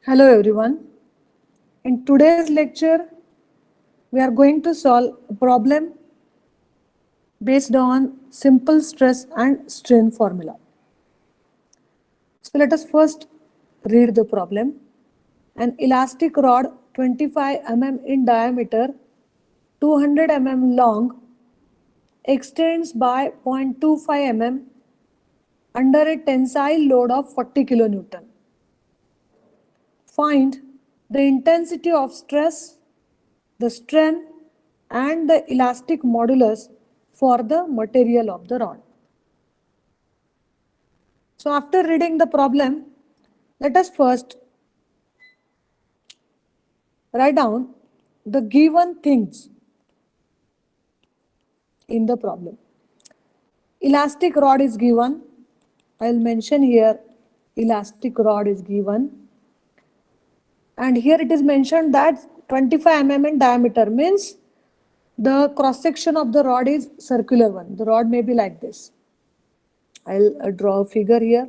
Hello everyone. In today's lecture, we are going to solve a problem based on simple stress and strain formula. So let us first read the problem. An elastic rod 25 mm in diameter, 200 mm long, extends by 0.25 mm under a tensile load of 40 kilonewton. Find the intensity of stress, the strain and the elastic modulus for the material of the rod. So after reading the problem, let us first write down the given things in the problem. Elastic rod is given. I will mention here elastic rod is given. And here it is mentioned that 25 mm in diameter means the cross section of the rod is circular one. The rod may be like this. I'll draw a figure here.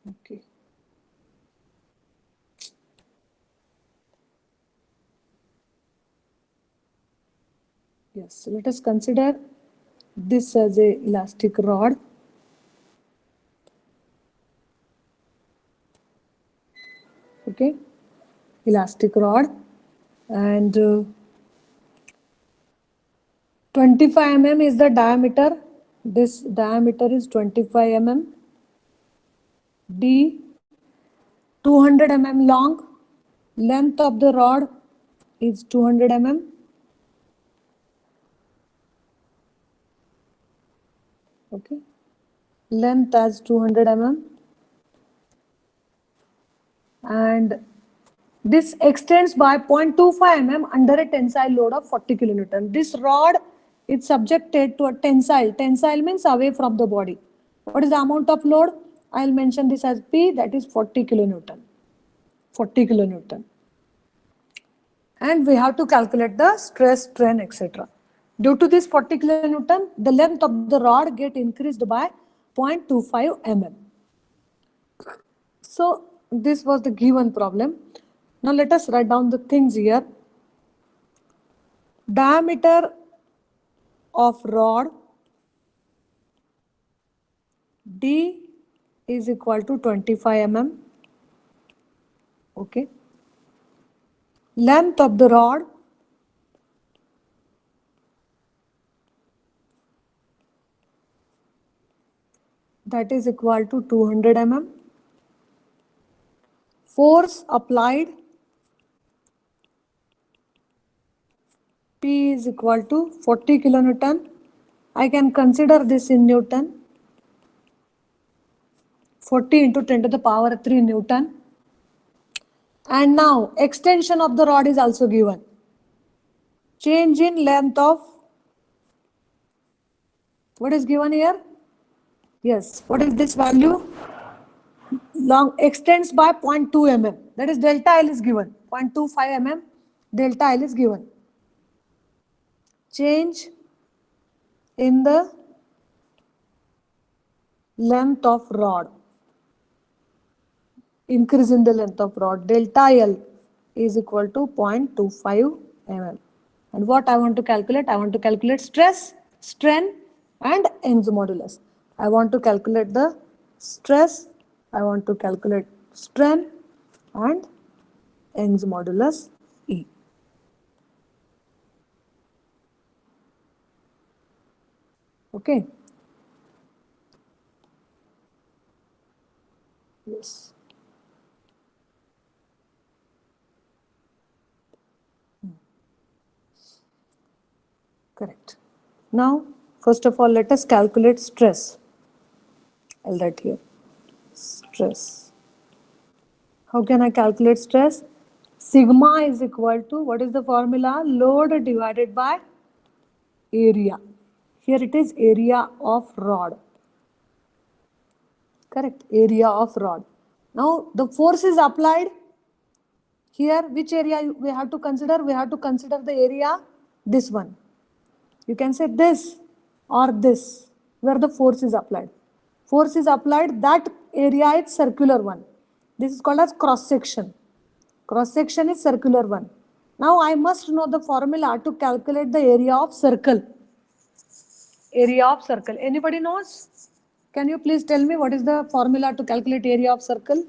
Okay. Yes, so let us consider this as a elastic rod. Okay, elastic rod, and 25 mm is the diameter. This diameter is 25 mm. D 200 mm long. Length of the rod is 200 mm. Okay, length as 200 mm, and this extends by 0.25 mm under a tensile load of 40 kilonewton. This rod is subjected to a tensile. Tensile means away from the body. What is the amount of load? I will mention this as P, that is 40 kilonewton. 40 kilonewton. And we have to calculate the stress, strain, etc. Due to this 40 kilonewton, the length of the rod get increased by 0.25 mm. So this was the given problem. Now let us write down the things here. Diameter of rod D is equal to 25 mm. Okay. Length of the rod that is equal to 200 mm. Force applied P is equal to 40 kilonewton. I can consider this in Newton. 40 into 10 to the power 3 Newton. And now extension of the rod is also given. Change in length of, what is given here? Yes, what is this value? Long extends by 0.2 mm. That is delta L is given. 0.25 mm delta L is given. Change in the length of rod. Increase in the length of rod. Delta L is equal to 0.25 mm. And what I want to calculate? I want to calculate stress, strain and Young's modulus. I want to calculate the stress, I want to calculate strain and Young's modulus E. Okay. Yes. Correct. Now, first of all, let us calculate stress. I'll write here. Stress. How can I calculate stress? Sigma is equal to, what is the formula? Load divided by area. Here it is area of rod. Correct. Area of rod. Now, the force is applied. Here, which area we have to consider? We have to consider the area this one. You can say this or this, where the force is applied. Force is applied, that area is circular one. This is called as cross section. Cross section is circular one. Now I must know the formula to calculate the area of circle. Area of circle. Anybody knows? Can you please tell me what is the formula to calculate area of circle?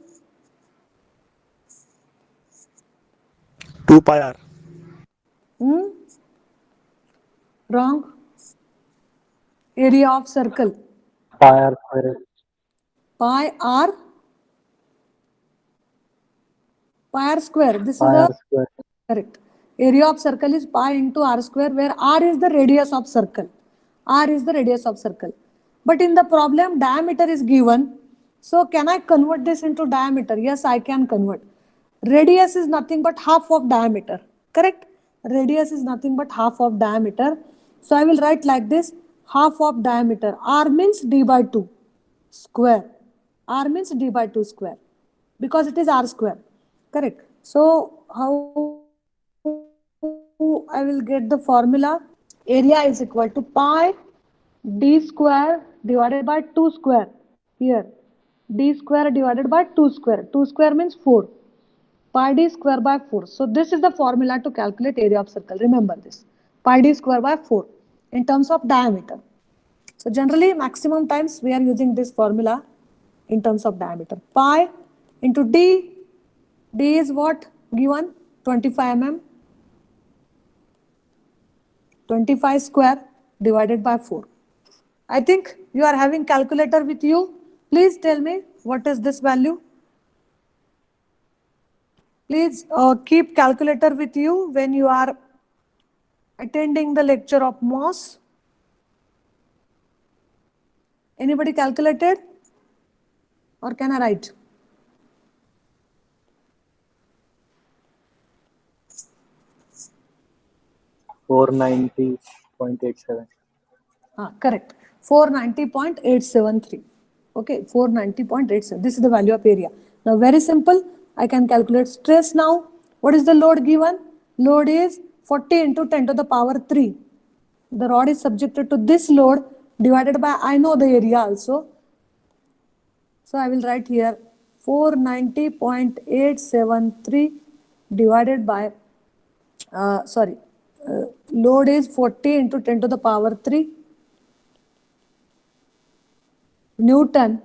2 pi r. Wrong. Area of circle. Pi r square. Pi r. Pi r square. This Pi is r a square. correct. Area of circle is pi into r square, where r is the radius of circle. R is the radius of circle. But in the problem, diameter is given. So can I convert this into diameter? Yes, I can convert. Radius is nothing but half of diameter. Correct? Radius is nothing but half of diameter. So I will write like this: half of diameter. R means d by 2 square. R means d by 2 square, because it is r square. Correct. So how I will get the formula? Area is equal to pi d square divided by 2 square. Here, d square divided by 2 square. 2 square means 4. Pi d square by 4. So this is the formula to calculate area of circle. Remember this. Pi d square by 4 in terms of diameter. So generally maximum times we are using this formula in terms of diameter. Pi into d. D is what given? 25 mm. 25 square divided by 4. I think you are having calculator with you. Please tell me what is this value. Please keep calculator with you when you are attending the lecture of MOS. Anybody calculated? Or can I write? $490.87. Correct. 490.873. Okay, 490.87. This is the value of area. Now, very simple. I can calculate stress now. What is the load given? Load is 40 into 10 to the power 3. The rod is subjected to this load divided by, I know the area also. So, I will write here 490.873 divided by, load is 40 into 10 to the power 3. Newton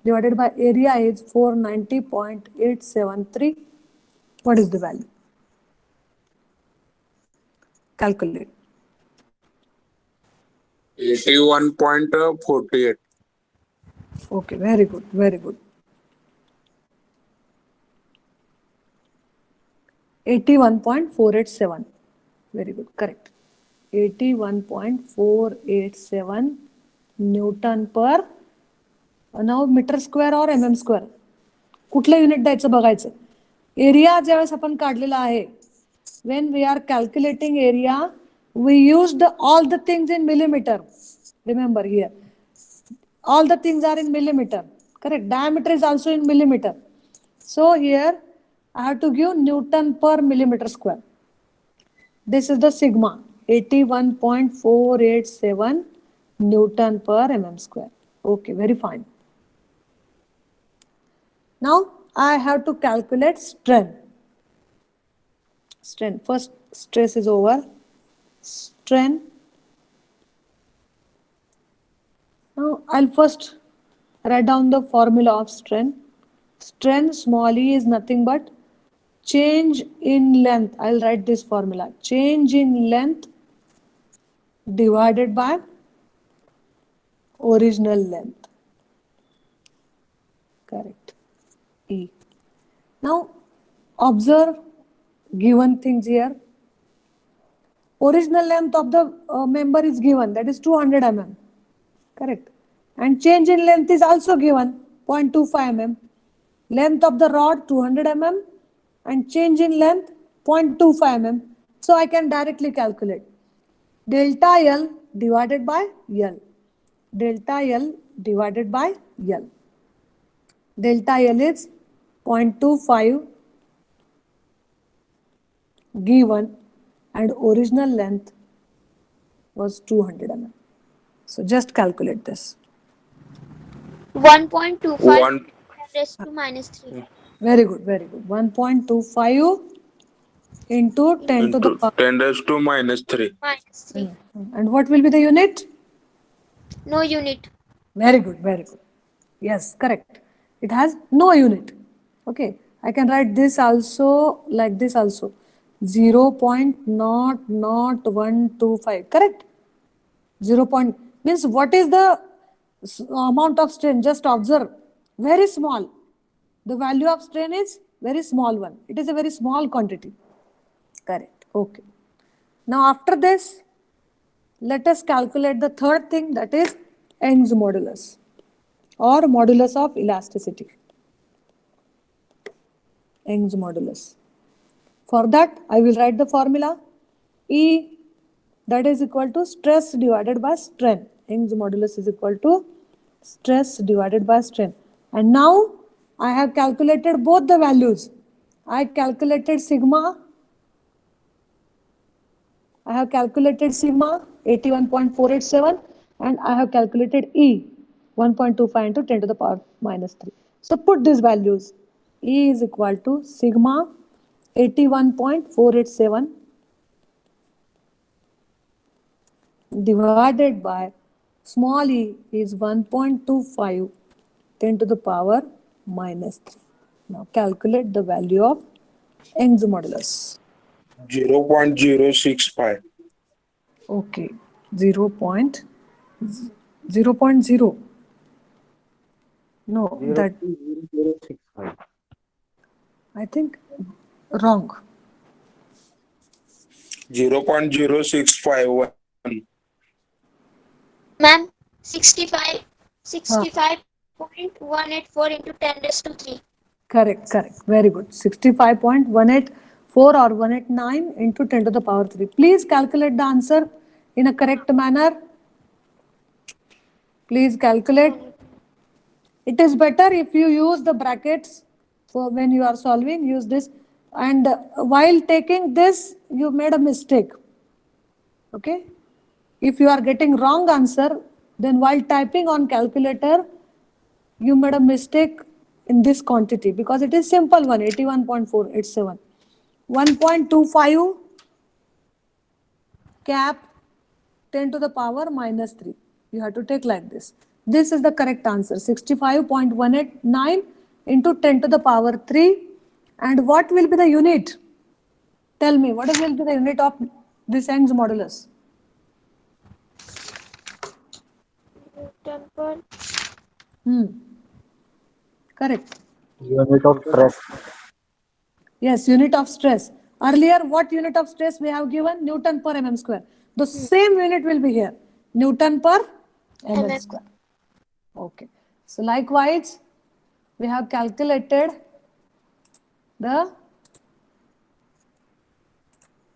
divided by area is 490.873. What is the value? Calculate. 81.48. Okay, very good, very good. 81.487. Very good, correct. 81.487 Newton per. Now metre square और M M square कुठलं unit द्यायचं बघायचं. Area ज्यावेळेस आपण काढलेला आहे, when we are calculating area, we used all the things in millimeter. Remember here, all the things are in millimeter. Correct. Diameter is also in millimeter. So here I have to give Newton per millimeter square. This is the sigma, 81.487 Newton per mm square. Okay, very fine. Now I have to calculate strain. Strain. First stress is over. Strain. Now I'll first write down the formula of strain. Strain small e is nothing but change in length. I'll write this formula. Change in length divided by original length. Correct. E. Now observe given things here. Original length of the member is given, that is 200 mm. Correct. And change in length is also given, 0.25 mm. Length of the rod 200 mm and change in length 0.25 mm. So I can directly calculate delta L divided by L. Delta L divided by L. Delta L is 0.25 given and original length was 200 mm. So just calculate this. 1.25 1 10 raised to minus 3. Very good, very good. 1.25 into 10 to the into power. 10 raised to minus 3. Minus 3. And what will be the unit? No unit. Very good, very good. Yes, correct. It has no unit. Okay, I can write this also like this also. 0.00125, correct? 0 point means what is the amount of strain? Just observe. Very small. The value of strain is very small one. It is a very small quantity. Correct. Okay. Now after this, let us calculate the third thing, that is Young's modulus or modulus of elasticity. Young's modulus. For that, I will write the formula E, that is equal to stress divided by strain. Young's modulus is equal to stress divided by strain. And now I have calculated both the values. I calculated sigma 81.487 and I have calculated E 1.25 into 10 to the power minus 3. So put these values. E is equal to sigma 81.487 divided by small e is 1.25 10 to the power minus 3. Now calculate the value of Young's modulus. 0.065. Okay, 0.0. No, that 0.0065. I think wrong. 0.0651. Ma'am, 65.184 into 10 raised to 3. Correct. Very good. 65.184 or 189 into 10 to the power 3. Please calculate the answer in a correct manner. Please calculate. It is better if you use the brackets for when you are solving, use this. And while taking this, you made a mistake. Okay? If you are getting wrong answer, then while typing on calculator, you made a mistake in this quantity because it is simple one, 81.487. 1.25 cap 10 to the power minus 3. You have to take like this. This is the correct answer, 65.189 into 10 to the power 3. And what will be the unit? Tell me, what will be the unit of this Young's modulus? Newton per Correct. Unit of stress. Yes, unit of stress. Earlier, what unit of stress we have given? Newton per mm square. The same unit will be here. Newton per mm square. Okay. So likewise, we have calculated the